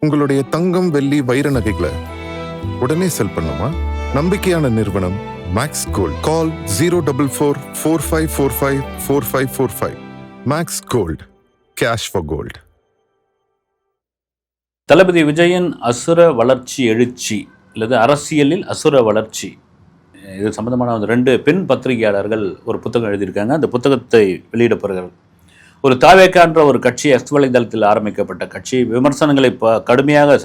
உங்களுடைய தங்கம், வெள்ளி, வைர நகைகளை உடனே செல் பண்ணுமா? நம்பிக்கையான நிறுவனம் Max Gold. Call 04445454545. Max Gold, cash for gold. தளபதி விஜயன் அசுர வளர்ச்சி எழுச்சி அல்லது அரசியலில் அசுர வளர்ச்சி, இது சம்பந்தமான 2 பெண் பத்திரிகையாளர்கள் ஒரு புத்தகம் எழுதியிருக்காங்க. அந்த புத்தகத்தை வெளியிடப்படுகிறது. ஒரு தாவேக்கான்ற ஒரு கட்சி, எக்ஸ் வலைதளத்தில் ஆரம்பிக்கப்பட்ட கட்சி, விமர்சனங்களை கடுமையாக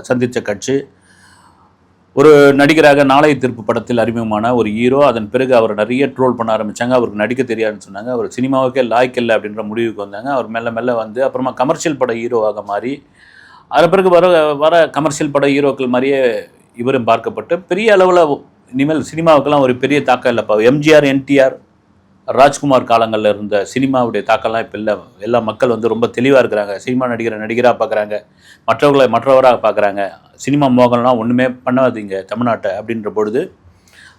சந்தித்த கட்சி. ஒரு நடிகராக நாளைய தீர்ப்பு படத்தில் அறிமுகமான ஒரு ஹீரோ. அதன் பிறகு அவர் நிறைய ட்ரோல் பண்ண ஆரம்பித்தாங்க. அவருக்கு நடிக்க தெரியாதுன்னு சொன்னாங்க. அவர் சினிமாவுக்கே லாய்க்கு இல்லை அப்படின்ற முடிவுக்கு வந்தாங்க. அவர் மெல்ல மெல்ல வந்து அப்புறமா கமர்ஷியல் பட ஹீரோவாக மாறி, அதன் பிறகு வர கமர்ஷியல் பட ஹீரோக்கள் மாதிரியே இவரும் பார்க்கப்பட்டு பெரிய அளவில் இனிமேல் சினிமாவுக்கெல்லாம் ஒரு பெரிய தாக்கம் இல்லைப்பா. எம்ஜிஆர், என்டிஆர், ராஜ்குமார் காலங்களில் இருந்த சினிமாவுடைய தாக்கம்லாம் இப்போ இல்லை. எல்லா மக்கள் வந்து ரொம்ப தெளிவாக இருக்கிறாங்க. சினிமா நடிகராக பார்க்குறாங்க, மற்றவராக பார்க்குறாங்க. சினிமா மோகம்லாம் ஒன்றுமே பண்ணாதீங்க தமிழ்நாட்டை அப்படின்ற பொழுது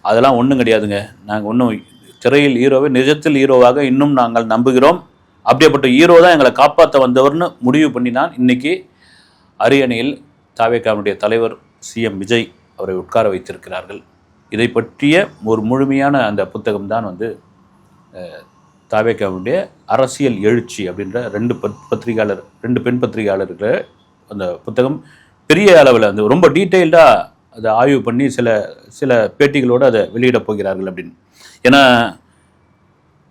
அதெல்லாம் ஒன்றும் கிடையாதுங்க. நாங்கள் ஒன்றும் திரையில் ஹீரோவை நிஜத்தில் ஹீரோவாக இன்னும் நாங்கள் நம்புகிறோம். அப்படியேப்பட்ட ஹீரோ தான் எங்களை காப்பாற்ற வந்தவர்னு முடிவு பண்ணினான். இன்றைக்கி அரியணையில் தாவேக்காவுடைய தலைவர் சிஎம் விஜய் அவரை உட்கார வைத்திருக்கிறார்கள். இதை பற்றிய ஒரு முழுமையான அந்த புத்தகம் தான் வந்து தாவேக்காவுடைய அரசியல் எழுச்சி அப்படின்ற 2 பெண் பத்திரிகையாளர்கள் அந்த புத்தகம் பெரிய அளவில் வந்து ரொம்ப டீட்டெயில்டாக அதை ஆய்வு பண்ணி சில பேட்டிகளோடு அதை வெளியிடப் போகிறார்கள் அப்படின்னு. ஏன்னா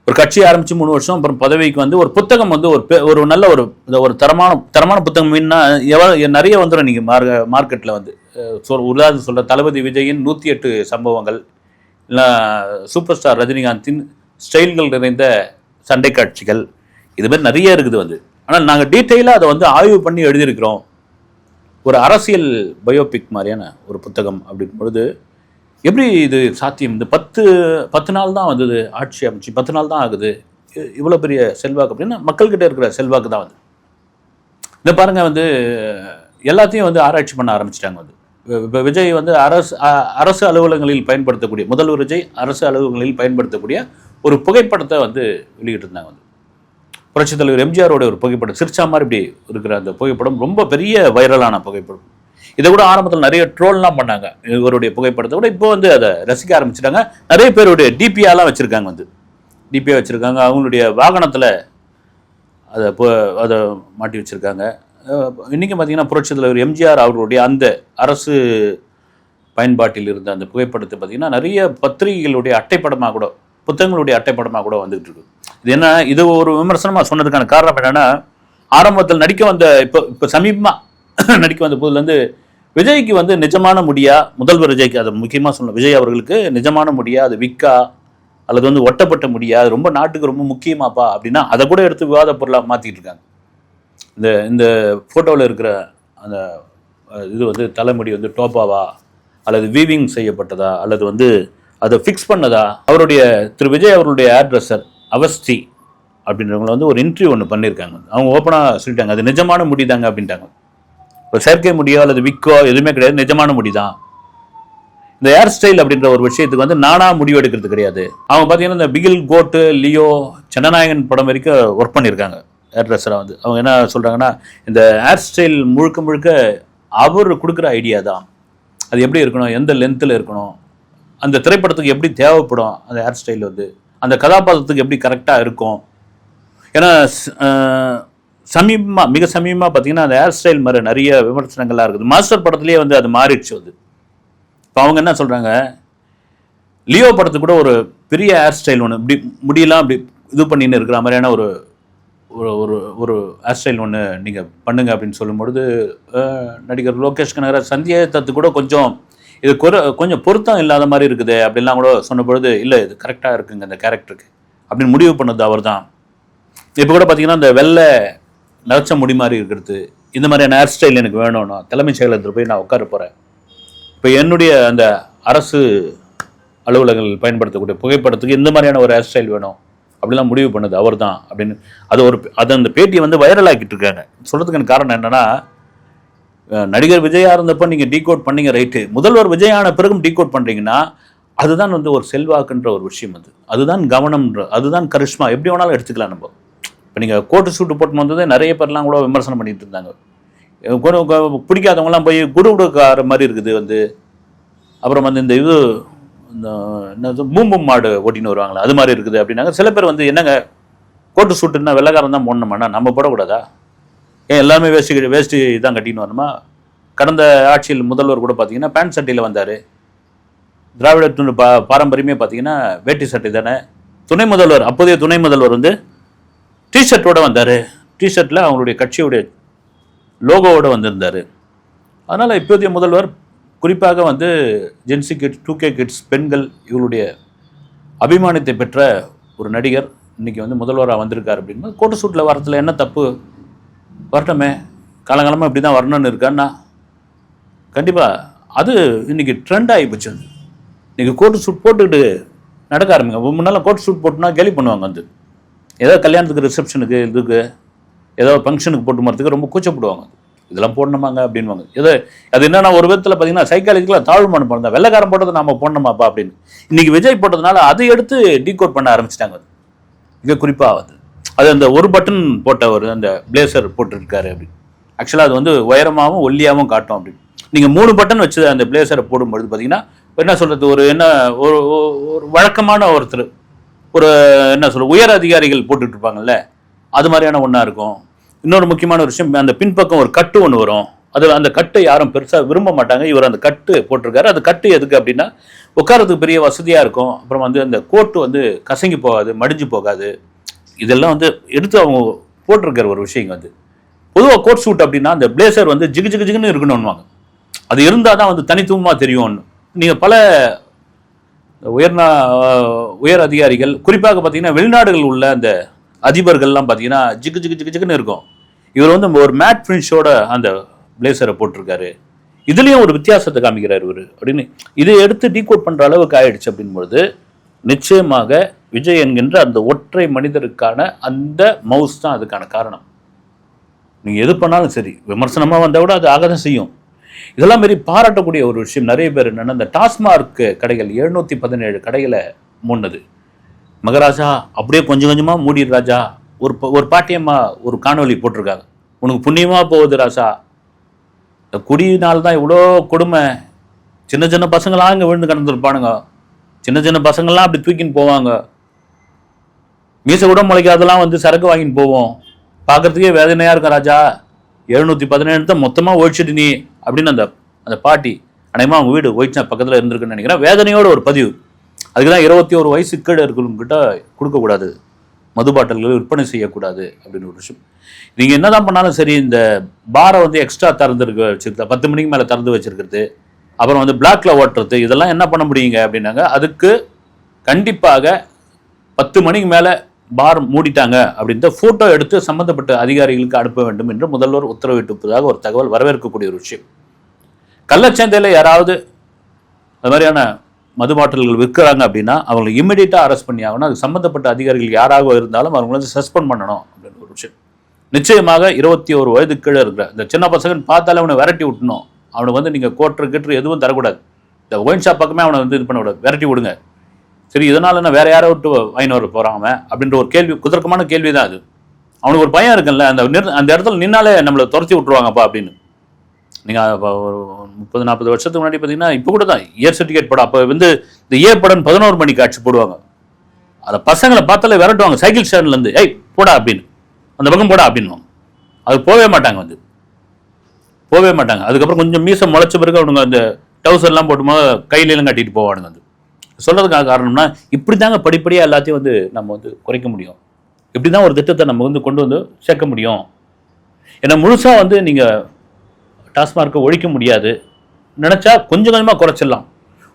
ஒரு கட்சி ஆரம்பித்து 3 வருஷம் அப்புறம் பதவிக்கு வந்து ஒரு புத்தகம் வந்து ஒரு நல்ல ஒரு தரமான புத்தகம் மீன்னா நிறைய வந்துடும். நீங்கள் மார்க்கெட்டில் வந்து உதாரணம் சொல்கிற தளபதி விஜயின் 108 சம்பவங்கள், இல்லை சூப்பர் ஸ்டார் ரஜினிகாந்தின் ஸ்டைல்கள் நிறைந்த சண்டை காட்சிகள், இதுமாதிரி நிறைய இருக்குது வந்து. ஆனால் நாங்கள் டீட்டெயிலாக அதை வந்து ஆய்வு பண்ணி எழுதியிருக்கிறோம். ஒரு அரசியல் பயோபிக் மாதிரியான ஒரு புத்தகம் அப்படின் பொழுது எப்படி இது சாத்தியம்? இந்த 10 நாள் தான் வந்தது ஆட்சி அமைச்சு, 10 நாள் தான் ஆகுது, இவ்வளோ பெரிய செல்வாக்கு அப்படின்னா மக்கள்கிட்ட இருக்கிற செல்வாக்கு தான் வந்து. இந்த பாருங்கள் வந்து எல்லாத்தையும் வந்து ஆராய்ச்சி பண்ண ஆரம்பிச்சிட்டாங்க வந்து. இப்போ விஜய் வந்து அரசு அலுவலகங்களில் பயன்படுத்தக்கூடிய, முதல்வர் விஜய் அரசு அலுவலகங்களில் பயன்படுத்தக்கூடிய ஒரு புகைப்படத்தை வந்து வெளியிட்டிருந்தாங்க வந்து. புரட்சித் தலைவர் எம்ஜிஆரோட ஒரு புகைப்படம், சிரிச்சா மாதிரி இப்படி இருக்கிற அந்த புகைப்படம் ரொம்ப பெரிய வைரலான புகைப்படம். இதை கூட ஆரம்பத்தில் நிறைய ட்ரோல்லாம் பண்ணாங்க. இவருடைய புகைப்படத்தை கூட இப்போ வந்து அதை ரசிக்க ஆரம்பிச்சிட்டாங்க. நிறைய பேருடைய டிபியாலாம் வச்சுருக்காங்க வந்து, டிபியா வச்சுருக்காங்க. அவங்களுடைய வாகனத்தில் அதை மாட்டி வச்சுருக்காங்க. இன்றைக்கி பார்த்திங்கன்னா புரட்சித் தலைவர் எம்ஜிஆர் அவர்களுடைய அந்த அரசு பயன்பாட்டில் இருந்த அந்த புகைப்படத்தை பார்த்திங்கன்னா நிறைய பத்திரிகைகளுடைய அட்டைப்படமாக கூட, புத்தகங்களுடைய அட்டைப்படமாக கூட வந்துகிட்டு இருக்கு. இது என்ன, இது ஒரு விமர்சனமாக சொன்னதுக்கான காரணம் என்னென்னா, ஆரம்பத்தில் நடிக்க வந்த இப்போ சமீபமாக நடிக்க வந்த போதுலேருந்து விஜய்க்கு வந்து நிஜமான முடியா, முதல்வர் விஜய்க்கு அதை முக்கியமாக சொல்லணும், விஜய் அவர்களுக்கு நிஜமான முடியா, அது விக்கா அல்லது வந்து ஒட்டப்பட்ட முடியா, அது ரொம்ப நாட்டுக்கு ரொம்ப முக்கியமாப்பா அப்படின்னா அதை கூட எடுத்து விவாத பொருளாக மாற்றிட்டு இருக்காங்க. இந்த ஃபோட்டோவில் இருக்கிற அந்த இது வந்து தலைமுடி வந்து டோப்பாவா அல்லது வீவிங் செய்யப்பட்டதா அல்லது வந்து அதை ஃபிக்ஸ் பண்ணதா. அவருடைய திரு விஜய் அவர்களுடைய ஹேர்ட்ரெஸ்ஸர் அவஸ்தி அப்படின்றவங்களை வந்து ஒரு இன்டர்வியூ ஒன்று பண்ணியிருக்காங்க. அவங்க ஓப்பனாக சொல்லிட்டாங்க, அது நிஜமான முடிதாங்க அப்படின்ட்டாங்க. இப்போ செயற்கை முடியோ அல்லது விக்கோ எதுவுமே கிடையாது, நிஜமான முடி தான். இந்த ஹேர் ஸ்டைல் அப்படின்ற ஒரு விஷயத்துக்கு வந்து நானாக முடிவு எடுக்கிறது கிடையாது. அவங்க பார்த்தீங்கன்னா இந்த பிகில், கோட்டு, லியோ, ஜனநாயகன் படம் வரைக்கும் ஒர்க் பண்ணியிருக்காங்க ஹேர் ட்ரெஸ்ஸராக வந்து. அவங்க என்ன சொல்கிறாங்கன்னா, இந்த ஹேர் ஸ்டைல் முழுக்க அவர் கொடுக்குற ஐடியா தான். அது எப்படி இருக்கணும், எந்த லென்த்தில் இருக்கணும், அந்த திரைப்படத்துக்கு எப்படி தேவைப்படும் அந்த ஹேர் ஸ்டைல் வந்து, அந்த கதாபாத்திரத்துக்கு எப்படி கரெக்டாக இருக்கும். ஏன்னா மிக சமீபமாக பார்த்தீங்கன்னா அந்த ஹேர் ஸ்டைல் மாதிரி நிறைய விமர்சனங்கள்லாம் இருக்குது. மாஸ்டர் படத்துலேயே வந்து அது மாறிடுச்சு வந்து. இப்போ அவங்க என்ன சொல்கிறாங்க, லியோ படத்துக்கு கூட ஒரு பெரிய ஹேர் ஸ்டைல் ஒன்று, இப்படி முடியெல்லாம் அப்படி இது பண்ணின்னு இருக்கிற மாதிரியான ஒரு ஒரு ஒரு ஹேர் ஸ்டைல் ஒன்று நீங்கள் பண்ணுங்க அப்படின்னு சொல்லும்பொழுது, நடிகர் லோகேஷ் கனகராஜ் சந்தியாதத்து கூட கொஞ்சம் இது கொஞ்சம் பொருத்தம் இல்லாத மாதிரி இருக்குது அப்படின்லாம் கூட சொன்ன பொழுது, இல்லை இது கரெக்டாக இருக்குங்க இந்த கேரக்டருக்கு அப்படின்னு முடிவு பண்ணது அவர் தான். இப்போ கூட பார்த்தீங்கன்னா இந்த வெள்ளை நரைச்ச முடி மாதிரி இருக்கிறது, இந்த மாதிரியான ஹேர் ஸ்டைல் எனக்கு வேணும்னா தலைமைச் செயலகத்தில் போய் நான் உட்கார போகிறேன், இப்போ என்னுடைய அந்த அரசு அலுவலகங்கள் பயன்படுத்தக்கூடிய புகைப்படத்துக்கு இந்த மாதிரியான ஒரு ஹேர் ஸ்டைல் வேணும் அப்படிலாம் முடிவு பண்ணது அவர் தான் அப்படின்னு அது அந்த பேட்டியை வந்து வைரலாக்கிட்டு இருக்காங்க. சொல்கிறதுக்கான காரணம் என்னென்னா, நடிகர் விஜயாக இருந்தப்போ நீங்கள் டீகோட் பண்ணீங்க ரைட்டு, முதல்வர் விஜயான பிறகும் டீகோட் பண்ணுறீங்கன்னா அதுதான் வந்து ஒரு செல்வாக்குன்ற ஒரு விஷயம். அதுதான் கவனம்ன்ற, அதுதான் கரிஷ்மா, எப்படி வேணாலும் எடுத்துக்கலாம் நம்ம. இப்போ நீங்கள் கோட்டு சூட்டு போட்டு வந்ததே நிறைய பேர்லாம் கூட விமர்சனம் பண்ணிட்டு இருந்தாங்க. பிடிக்காதவங்கலாம் போய் குடுகுடுக்கார மாதிரி இருக்குது வந்து. அப்புறம் வந்து இந்த இது இந்த என்னது பூம்பும் மாடு ஓட்டின்னு வருவாங்களா அது மாதிரி இருக்குது அப்படின்னாங்க. சில பேர் வந்து என்னங்க கோட்டு சூட்டுன்னா வெள்ளைக்காரன் தான் போடணுமாண்ணா, நம்ம போடக்கூடாதா? ஏன் எல்லாமே வேஷ்டி தான் கட்டின்னு வரணுமா? கடந்த ஆட்சியில் முதல்வர் கூட பார்த்தீங்கன்னா பேண்ட் சட்டையில் வந்தார். திராவிட பாரம்பரியமே பார்த்தீங்கன்னா வேட்டி சட்டை தானே. துணை முதல்வர், அப்போதைய துணை முதல்வர் வந்து டிஷர்ட்டோடு வந்தார். டிஷர்ட்டில் அவங்களுடைய கட்சியுடைய லோகோவோடு வந்திருந்தார். அதனால் இப்போதைய முதல்வர் குறிப்பாக வந்து ஜென்சி கிட்ஸ், 2K கிட்ஸ், பெண்கள் இவங்களுடைய அபிமானத்தை பெற்ற ஒரு நடிகர் இன்றைக்கி வந்து முதல்வராக வந்திருக்கார். அப்படின்னா கோட்டு சூட்டில் வரத்தில் என்ன தப்பு? வரட்டமே, காலங்காலமாக இப்படி தான் வரணும்னு இருக்கான்னா கண்டிப்பாக அது இன்றைக்கி ட்ரெண்ட் ஆகி போச்சு. இன்றைக்கி கோட்டு சூட் போட்டுக்கிட்டு நடக்க ஆரம்பிங்க. முன்னால் கோட்டு சூட் போட்டுனா கேலி பண்ணுவாங்க. வந்து ஏதோ கல்யாணத்துக்கு, ரிசப்ஷனுக்கு, இதுக்கு ஏதோ ஃபங்க்ஷனுக்கு போட்டு வரதுக்கு ரொம்ப கூச்சப்படுவாங்க. இதெல்லாம் போடணுமாங்க அப்படின்வாங்க. ஏதோ அது என்னன்னா ஒரு விதத்தில் பார்த்தீங்கன்னா சைக்காலஜிக்கலாக தாழ்வுமான படம் தான். வெள்ளைக்காரன் போட்டதை நம்ம போடணுமாப்பா அப்படின்னு. இன்றைக்கி விஜய் போட்டதுனால அதை எடுத்து டீகோட் பண்ண ஆரம்பிச்சிட்டாங்க. மிக குறிப்பாக அது அந்த ஒரு பட்டன் போட்ட அந்த பிளேசர் போட்டுருக்காரு அப்படின்னு. ஆக்சுவலாக அது வந்து உயரமாகவும் ஒல்லியாகவும் காட்டும் அப்படின்னு. நீங்கள் 3 பட்டன் வச்சு அந்த பிளேசரை போடும்பொழுது பார்த்தீங்கன்னா என்ன சொல்கிறது, ஒரு வழக்கமான ஒருத்தர், ஒரு என்ன சொல்ற உயர் அதிகாரிகள் போட்டுட்டு இருப்பாங்கல்ல, அது மாதிரியான ஒன்றா இருக்கும். இன்னொரு முக்கியமான ஒரு விஷயம், அந்த பின்பக்கம் ஒரு கட்டு ஒன்று வரும். அது அந்த கட்டை யாரும் பெருசாக விரும்ப மாட்டாங்க. இவர் அந்த கட்டு போட்டிருக்காரு. அது கட்டு எதுக்கு அப்படின்னா உட்காரத்துக்கு பெரிய வசதியாக இருக்கும். அப்புறம் வந்து அந்த கோட்டு வந்து கசங்கி போகாது, மடிஞ்சு போகாது. இதெல்லாம் வந்து எடுத்து அவங்க போட்டிருக்கிற ஒரு விஷயம். வந்து பொதுவாக கோட் சூட் அப்படின்னா அந்த பிளேசர் வந்து ஜிகு ஜிகு ஜிகுன்னு இருக்கணும்னுவாங்க. அது இருந்தால் தான் வந்து தனித்துவமாக தெரியும்னு. நீங்கள் பல உயர் அதிகாரிகள் குறிப்பாக பார்த்தீங்கன்னா வெளிநாடுகள் உள்ள அந்த அதிபர்கள்லாம் பார்த்தீங்கன்னா ஜிகு ஜிகு ஜிகு ஜிகுன்னு இருக்கும். இவர் வந்து ஒரு மேட் ஃபினிஷோட அந்த பிளேசரை போட்டிருக்காரு. இதுலேயும் ஒரு வித்தியாசத்தை காமிக்கிறார் இவர் அப்படின்னு. இதை எடுத்து டீகோட் பண்ணுற அளவுக்கு ஆயிடுச்சு அப்படின்பொழுது நிச்சயமாக விஜய் என்கின்ற அந்த ஒற்றை மனிதருக்கான அந்த மவுஸ் தான் அதுக்கான காரணம். நீங்கள் எது பண்ணாலும் சரி, விமர்சனமாக வந்தால் கூட அது ஆக தான் செய்யும். இதெல்லாம் மாரி பாராட்டக்கூடிய ஒரு விஷயம். நிறைய பேர் என்னென்னா இந்த டாஸ்மார்க் கடைகள் 717 கடைகளை மூடினது. மகராஜா அப்படியே கொஞ்சம் கொஞ்சமாக மூடிடு ராஜா. ஒரு பாட்டியம்மா ஒரு காணொலி போட்டிருக்காங்க, உனக்கு புண்ணியமாக போகுது ராஜா, இந்த குடியினால் தான் இவ்வளோ கொடுமை. சின்ன சின்ன பசங்களாம் இங்கே விழுந்து கிடந்துருப்பானுங்க. சின்ன சின்ன பசங்கள்லாம் அப்படி தூக்கின்னு போவாங்க. மீசை கூட முளைக்காதெல்லாம் வந்து சரக்கு வாங்கின்னு போவோம். பார்க்கறதுக்கே வேதனையாக இருக்கும் ராஜா. 717 தான் மொத்தமாக ஒழிச்சிட்டு நீ அப்படின்னு அந்த பாட்டி அநேகமாக அவங்க வீடு ஒயிட்னா பக்கத்தில் இருந்திருக்குன்னு நினைக்கிறேன். வேதனையோட ஒரு பதிவு. அதுக்கு தான் 21 வயசு கீழே இருக்கிறவங்ககிட்ட கொடுக்கக்கூடாது, மது பாட்டல்களை விற்பனை செய்யக்கூடாது அப்படின்னு ஒரு விஷயம். நீங்கள் என்ன தான் பண்ணாலும் சரி, இந்த பாரை வந்து எக்ஸ்ட்ரா வச்சுருக்கா 10 மணிக்கு மேலே திறந்து வச்சுருக்கிறது, அப்புறம் வந்து பிளாக்ல ஓட்டுறது, இதெல்லாம் என்ன பண்ண முடியுங்க அப்படின்னாங்க. அதுக்கு கண்டிப்பாக 10 மணிக்கு மேலே பார் மூடிட்டாங்க அப்படின்ற ஃபோட்டோ எடுத்து சம்மந்தப்பட்ட அதிகாரிகளுக்கு அனுப்ப வேண்டும் என்று முதல்வர் உத்தரவிட்டிருப்பதாக ஒரு தகவல் வரவேற்கக்கூடிய ஒரு விஷயம். கள்ளச்சந்தையில் யாராவது அது மாதிரியான மது பாட்டில்கள் விற்கிறாங்க அப்படின்னா அவங்களை இம்மிடியட்டாக அரெஸ்ட் பண்ணி ஆகணும். அது சம்மந்தப்பட்ட அதிகாரிகள் யாராக இருந்தாலும் அவங்களை வந்து சஸ்பெண்ட் பண்ணணும் அப்படின்னு ஒரு விஷயம். நிச்சயமாக 21 வயது கீழே இருக்கிற இந்த சின்ன பசங்கன்னு பார்த்தாலே அவனை விரட்டி விட்டணும். அவனுக்கு வந்து நீங்கள் கோட்ரு எதுவும் தரக்கூடாது. இந்த ஒயின் ஷாப் பக்கமே அவனை வந்து இது பண்ணக்கூடாது, விரட்டி விடுங்க. சரி, இதனால என்ன வேற யாரை விட்டு வாங்கினு போகிறான் அவன் அப்படின்ற ஒரு கேள்வி, குதர்க்கமான கேள்வி தான் அது. அவனுக்கு ஒரு பையன் இருக்குல்ல, அந்த இடத்துல நின்னாலே நம்மளை துரத்தி விட்டுருவாங்கப்பா அப்படின்னு. நீங்கள் ஒரு 30-40 வருஷத்துக்கு முன்னாடி பார்த்தீங்கன்னா இப்போ கூட தான் இயர் சர்டிஃபிகேட் படம், அப்போ வந்து இந்த ஏ படம் 11 மணிக்கு காட்சி போடுவாங்க. அதை பசங்களை பார்த்தாலே விரட்டுவாங்க சைக்கிள் ஸ்டாண்ட்லேருந்து, ஏய் போடா அப்படின்னு, அந்த பக்கம் போடா அப்படின்னு. அது போகவே மாட்டாங்க, வந்து போகவே மாட்டாங்க. அதுக்கப்புறம் கொஞ்சம் மீசம் முளைச்ச பிறகு அவனுங்க அந்த டவுசர்லாம் போட்டுமா கையிலெல்லாம் கட்டிட்டு போவானுங்க. வந்து சொல்கிறதுக்காக காரணம்னா இப்படி தாங்க படிப்படியாக எல்லாத்தையும் வந்து நம்ம வந்து குறைக்க முடியும். இப்படி தான் ஒரு திட்டத்தை நம்ம வந்து கொண்டு வந்து சேர்க்க முடியும். ஏன்னா முழுசாக வந்து நீங்கள் டாஸ்மார்க்கை ஒழிக்க முடியாது, நினச்சா கொஞ்சம் கொஞ்சமாக குறைச்சிடலாம்.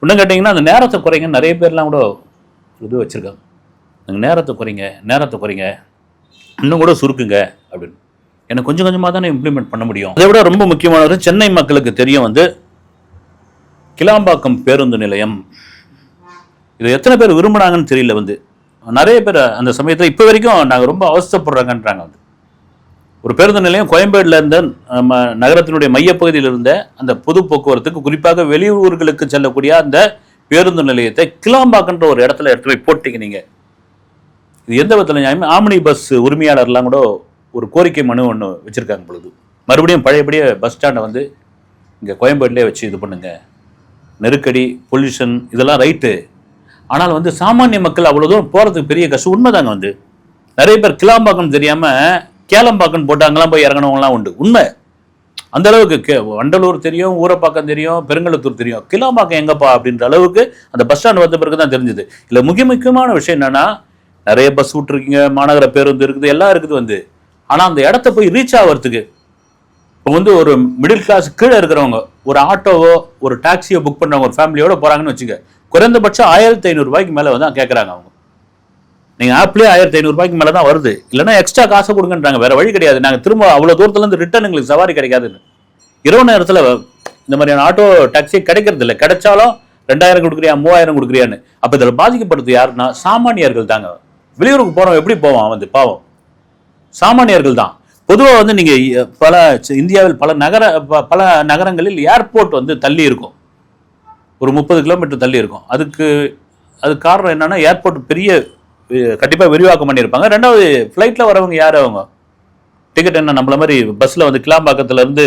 இன்னும் கேட்டிங்கன்னா அந்த நேரத்தை குறைங்க. நிறைய பேர்லாம் கூட இது வச்சுருக்காங்க, நீங்கள் நேரத்தை குறைங்க, இன்னும் கூட சுருக்குங்க அப்படின்னு. எனக்கு கொஞ்சம் கொஞ்சமாக தானே இம்ப்ளிமெண்ட் பண்ண முடியும். அதை விட ரொம்ப முக்கியமானது சென்னை மக்களுக்கு தெரியும், வந்து கிளாம்பாக்கம் பேருந்து நிலையம். இது எத்தனை பேர் விரும்பினாங்கன்னு தெரியல. வந்து நிறைய பேர் அந்த சமயத்தில் இப்போ வரைக்கும் நாங்கள் ரொம்ப அவஸ்தைப்படுறாங்கன்றாங்க. வந்து ஒரு பேருந்து நிலையம் கோயம்பேடில் இருந்த நம்ம நகரத்தினுடைய மையப்பகுதியில் இருந்த அந்த பொது போக்குவரத்துக்கு, குறிப்பாக வெளியூர்களுக்கு செல்லக்கூடிய அந்த பேருந்து நிலையத்தை கிளாம்பாக்கன்ற ஒரு இடத்துல எடுத்து போய் போட்டீங்க நீங்கள். இது எந்த விதத்தில் நியாயம்? ஆம்னி பஸ் உரிமையாளர்லாம் கூட ஒரு கோரிக்கை மனு ஒன்று வச்சுருக்காங்க பொழுது. மறுபடியும் பழையபடியே பஸ் ஸ்டாண்டை வந்து இங்கே கோயம்பேட்டிலே வச்சு இது பண்ணுங்க. நெருக்கடி, பொல்யூஷன் இதெல்லாம் ரைட்டு. ஆனால் வந்து சாமானிய மக்கள் அவ்வளோ தூரம் போகிறதுக்கு பெரிய கஷ்டம். உண்மைதாங்க. வந்து நிறைய பேர் கிளாம்பாக்கம் தெரியாமல் கேளம்பாக்கம்னு போட்டு அங்கெல்லாம் போய் இறங்கினவங்களாம் உண்டு. உண்மை. அந்த அளவுக்கு வண்டலூர் தெரியும், ஊரப்பாக்கம் தெரியும், பெருங்கலத்தூர் தெரியும், கிளாம்பாக்கம் எங்கப்பா அப்படின்ற அளவுக்கு அந்த பஸ் ஸ்டாண்ட் வந்த பிறகு தான் தெரிஞ்சுது. இல்லை முக்கியமான விஷயம் என்னன்னா, நிறைய பஸ் விட்டுருக்கீங்க, மாநகர பேருந்து இருக்குது, எல்லாம் இருக்குது வந்து. ஆனால் அந்த இடத்த போய் ரீச் ஆகிறதுக்கு இப்போ வந்து ஒரு மிடில் கிளாஸ் கீழே இருக்கிறவங்க ஒரு ஆட்டோவோ ஒரு டாக்ஸியோ புக் பண்ணுறவங்க ஒரு ஃபேமிலியோட போகிறாங்கன்னு வச்சுக்க, குறைந்தபட்சம் 1500 ரூபாய்க்கு மேலே வந்து கேட்குறாங்க அவங்க. நீங்கள் ஆப்லேயே 1500 ரூபாய்க்கு மேலே தான் வருது. இல்லைன்னா எக்ஸ்ட்ரா காசை கொடுங்கன்றாங்க. வேறு வழி கிடையாது. நாங்கள் திரும்ப அவ்வளோ தூரத்துலேருந்து ரிட்டர்ன் எங்களுக்கு சவாரி கிடைக்காதுன்னு. இரவு நேரத்தில் இந்த மாதிரியான ஆட்டோ டாக்ஸி கிடைக்கிறது இல்லை. கிடைச்சாலும் 2000 கொடுக்குறியா, 3000 கொடுக்குறியான்னு. அப்போ இதில் பாதிக்கப்படுறது யாருன்னா சாமானியர்கள் தாங்க. வெளியூருக்கு போகிறோம் எப்படி போவோம் வந்து பாவம் சாமானியர்கள் தான். பொதுவாக வந்து நீங்கள் இந்தியாவில் பல நகரங்களில் ஏர்போர்ட் வந்து தள்ளி இருக்கும். ஒரு 30 கிலோமீட்டர் தள்ளி இருக்கும். அதுக்கு காரணம் என்னன்னா, ஏர்போர்ட் கண்டிப்பாக விரிவாக்கம் பண்ணியிருப்பாங்க. ரெண்டாவது, ஃப்ளைட்டில் வரவங்க யார்? அவங்க டிக்கெட் என்ன நம்மள மாதிரி பஸ்ஸில் வந்து கிளாம்பாக்கத்துலேருந்து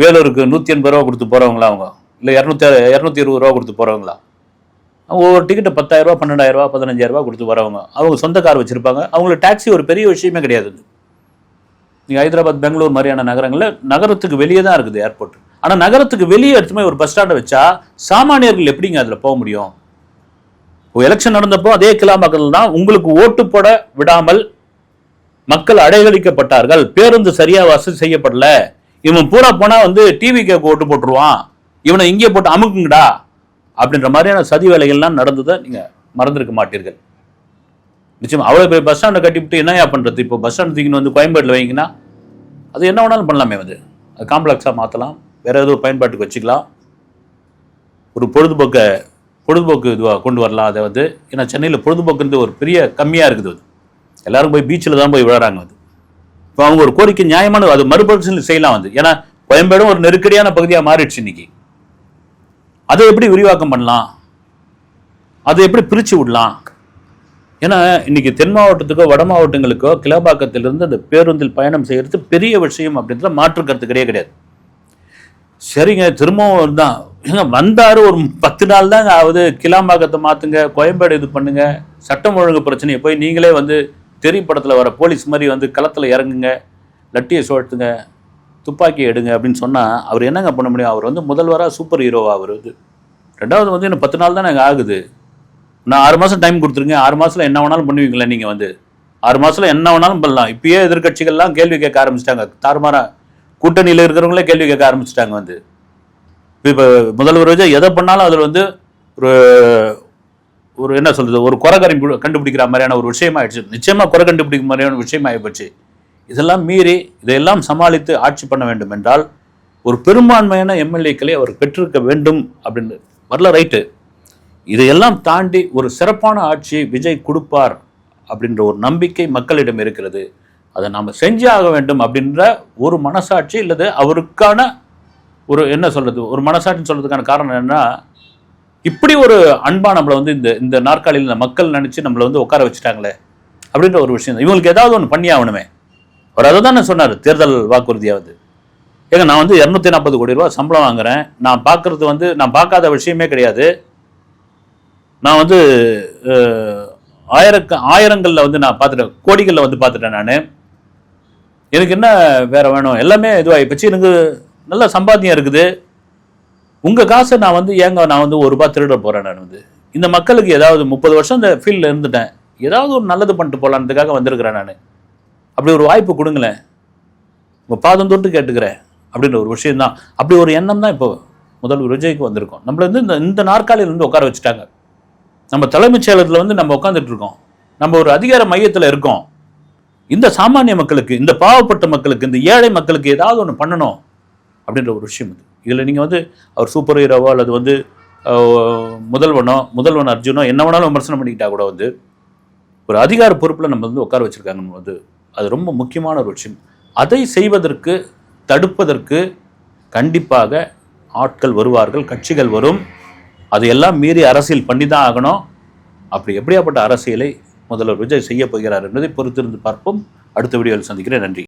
வேலூருக்கு 180 ரூபா கொடுத்து போகிறவங்களா? அவங்க இல்லை 220 ரூபா கொடுத்து போகிறவங்களா? ஒவ்வொரு டிக்கெட்டு 10,000 ரூபா, 12,000 ரூபா, 15,000 ரூபா கொடுத்து வரவங்க. அவங்க சொந்த கார் வச்சுருப்பாங்க. அவங்களுக்கு டாக்ஸி ஒரு பெரிய விஷயமே கிடையாது. நீங்கள் ஹைதராபாத், பெங்களூர் மாதிரியான நகரங்களில் நகரத்துக்கு வெளியே தான் இருக்குது ஏர்போர்ட். ஆனால் நகரத்துக்கு வெளியே எடுத்துமே ஒரு பஸ் ஸ்டாண்டை வச்சா சாமானியர்கள் எப்படிங்க அதில் போக முடியும்? எலெக்ஷன் நடந்தப்போ அதே கிளாம்பாக்கத்தில் தான் உங்களுக்கு ஓட்டு போட விடாமல் மக்கள் அடைகழிக்கப்பட்டார்கள். பேருந்து சரியா வசதி செய்யப்படல. இவன் பூரா போனா வந்து டிவி கேக்கு ஓட்டு போட்டுருவான், இவனை இங்கே போட்டு அமுக்குங்கடா அப்படின்ற மாதிரியான சதி வேலைகள்லாம் நடந்ததை நீங்க மறந்துருக்க மாட்டீர்கள். நிச்சயமா அவ்வளோ பெரிய பஸ் ஸ்டாண்டை கட்டிவிட்டு என்னையா பண்ணுறது? இப்போ பஸ் ஸ்டாண்ட் தூக்கின்னு வந்து கோயம்பேட்டில் வைங்கன்னா அது என்ன வேணாலும் பண்ணலாமே. வந்து அது காம்ப்ளெக்ஸாக மாற்றலாம், வேற ஏதோ பயன்பாட்டுக்கு வச்சுக்கலாம், ஒரு பொழுதுபோக்கு இதுவாக கொண்டு வரலாம். அதை வந்து ஏன்னா சென்னையில் பொழுதுபோக்குன்றது ஒரு பெரிய கம்மியாக இருக்குது. அது எல்லாரும் போய் பீச்சில் தான் போய் விளையாடுறாங்க. வந்து இப்போ அவங்க ஒரு கோரிக்கை நியாயமான அது மறுபரிசீலனை செய்யலாம். வந்து ஏன்னா கோயம்பேடும் ஒரு நெருக்கடியான பகுதியாக மாறிடுச்சு இன்னைக்கு. அதை எப்படி விரிவாக்கம் பண்ணலாம்? அதை எப்படி பிரித்து விடலாம்? ஏன்னா இன்னைக்கு தென் மாவட்டத்துக்கோ வட மாவட்டங்களுக்கோ கிளாம்பாக்கத்திலிருந்து அந்த பேருந்தில் பயணம் செய்கிறது பெரிய விஷயம் அப்படின்ற மாற்று கருத்து கிடையாது. சரிங்க, திரும்பவும் தான் வந்தாரு. ஒரு 10 நாள் தான் ஆகுது. கிளாம்பாக்கத்தை மாற்றுங்க, கோயம்பேடு இது பண்ணுங்க, சட்டம் ஒழுங்கு பிரச்சனையை போய் நீங்களே வந்து படத்தில் வர போலீஸ் மாதிரி வந்து களத்தில் இறங்குங்க, லட்டியை சுழத்துங்க, துப்பாக்கி எடுங்க அப்படின்னு சொன்னால் அவர் என்னங்க பண்ண முடியும்? அவர் வந்து முதல்வராக சூப்பர் ஹீரோவாக அவர் வந்து. ரெண்டாவது வந்து இன்னும் 10 நாள் தான் எனக்கு ஆகுது. நான் 6 மாதம் டைம் கொடுத்துருங்க. 6 மாதத்தில் என்ன வேணாலும் பண்ணுவீங்களா? நீங்கள் வந்து 6 மாதத்தில் என்ன வேணாலும் பண்ணலாம். இப்பயே எதிர்கட்சிகள்லாம் கேள்வி கேட்க ஆரம்பிச்சிட்டாங்க. தாறுமாறா கூட்டணியில் இருக்கிறவங்களே கேள்வி கேட்க ஆரம்பிச்சிட்டாங்க. வந்து இப்போ முதல்வர் விஜய் எதை பண்ணாலும் அதில் வந்து ஒரு என்ன சொல்றது, ஒரு குறை கண்டுபிடிக்கிற மாதிரியான ஒரு விஷயமாயிடுச்சு. நிச்சயமாக குறை கண்டுபிடிக்கிற மாதிரியான விஷயமாகிப்போச்சு. இதெல்லாம் மீறி இதையெல்லாம் சமாளித்து ஆட்சி பண்ண வேண்டும் என்றால் ஒரு பெரும்பான்மையான எம்எல்ஏக்களை அவர் பெற்றிருக்க வேண்டும் அப்படின்னு வரல. ரைட்டு. இதையெல்லாம் தாண்டி ஒரு சிறப்பான ஆட்சியை விஜய் கொடுப்பார் அப்படின்ற ஒரு நம்பிக்கை மக்களிடம் இருக்கிறது. அதை நாம் செஞ்சே ஆக வேண்டும் அப்படின்ற ஒரு மனசாட்சி இல்லது அவருக்கான ஒரு என்ன சொல்றது, ஒரு மனசாட்சின்னு சொல்றதுக்கான காரணம் என்னன்னா, இப்படி ஒரு அன்பா நம்மளை வந்து இந்த நாற்காலியில் இந்த மக்கள் நினைச்சு நம்மளை வந்து உட்கார வச்சுட்டாங்களே அப்படின்ற ஒரு விஷயம். இவங்களுக்கு ஏதாவது ஒன்று பண்ணி ஆகணுமே. அவர் அதை தான் சொன்னார் தேர்தல் வாக்குறுதியாவது. ஏங்க நான் வந்து 240 கோடி ரூபா சம்பளம் வாங்குறேன். நான் பார்க்கறது வந்து நான் பார்க்காத விஷயமே கிடையாது. நான் வந்து ஆயிரங்களில் வந்து நான் பார்த்துட்டேன், கோடிகளில் வந்து பார்த்துட்டேன். நான் எனக்கு என்ன வேற வேணும்? எல்லாமே இதுவாகி போச்சு. எனக்கு நல்ல சம்பாத்தியம் இருக்குது. உங்கள் காசை நான் வந்து நான் வந்து ₹1 திருட போகிறேன். நான் வந்து இந்த மக்களுக்கு ஏதாவது 30 வருஷம் இந்த ஃபீல்டில் இருந்துட்டேன், ஏதாவது ஒரு நல்லது பண்ணிட்டு போகலான்றதுக்காக வந்திருக்கிறேன். நான் அப்படி ஒரு வாய்ப்பு கொடுங்களேன், உங்கள் பாதம் தொட்டு கேட்டுக்கிறேன் அப்படின்ற ஒரு விஷயம்தான். அப்படி ஒரு எண்ணம் தான் இப்போ முதல்வர் விஜய்க்கு வந்திருக்கோம். நம்மளை வந்து இந்த நாற்காலியில் வந்து உட்கார வச்சுட்டாங்க. நம்ம தலைமைச் செயலகத்தில் வந்து நம்ம உட்காந்துட்டு இருக்கோம். நம்ம ஒரு அதிகார மையத்தில் இருக்கோம். இந்த சாமானிய மக்களுக்கு, இந்த பாவப்பட்ட மக்களுக்கு, இந்த ஏழை மக்களுக்கு ஏதாவது ஒன்று பண்ணணும் அப்படின்ற ஒரு விஷயம் இது. இதில் நீங்கள் வந்து அவர் சூப்பர் ஹீரோவோ அல்லது வந்து முதல்வன் அர்ஜுனோ என்ன வேணாலும் விமர்சனம் பண்ணிக்கிட்டா கூட வந்து ஒரு அதிகார பொறுப்பில் நம்ம வந்து உட்கார வச்சுருக்காங்கன்னு வந்து அது ரொம்ப முக்கியமான ஒரு விஷயம். அதை செய்வதற்கு, தடுப்பதற்கு கண்டிப்பாக ஆட்கள் வருவார்கள், கட்சிகள் வரும். அதையெல்லாம் மீறி அரசியல் பண்ணி தான் ஆகணும். அப்படி எப்படியாப்பட்ட அரசியலை முதல்வர் விஜய் செய்ய போகிறார் என்பதை பொறுத்திருந்து பார்ப்போம். அடுத்த வீடியோவில் சந்திக்கிறேன். நன்றி.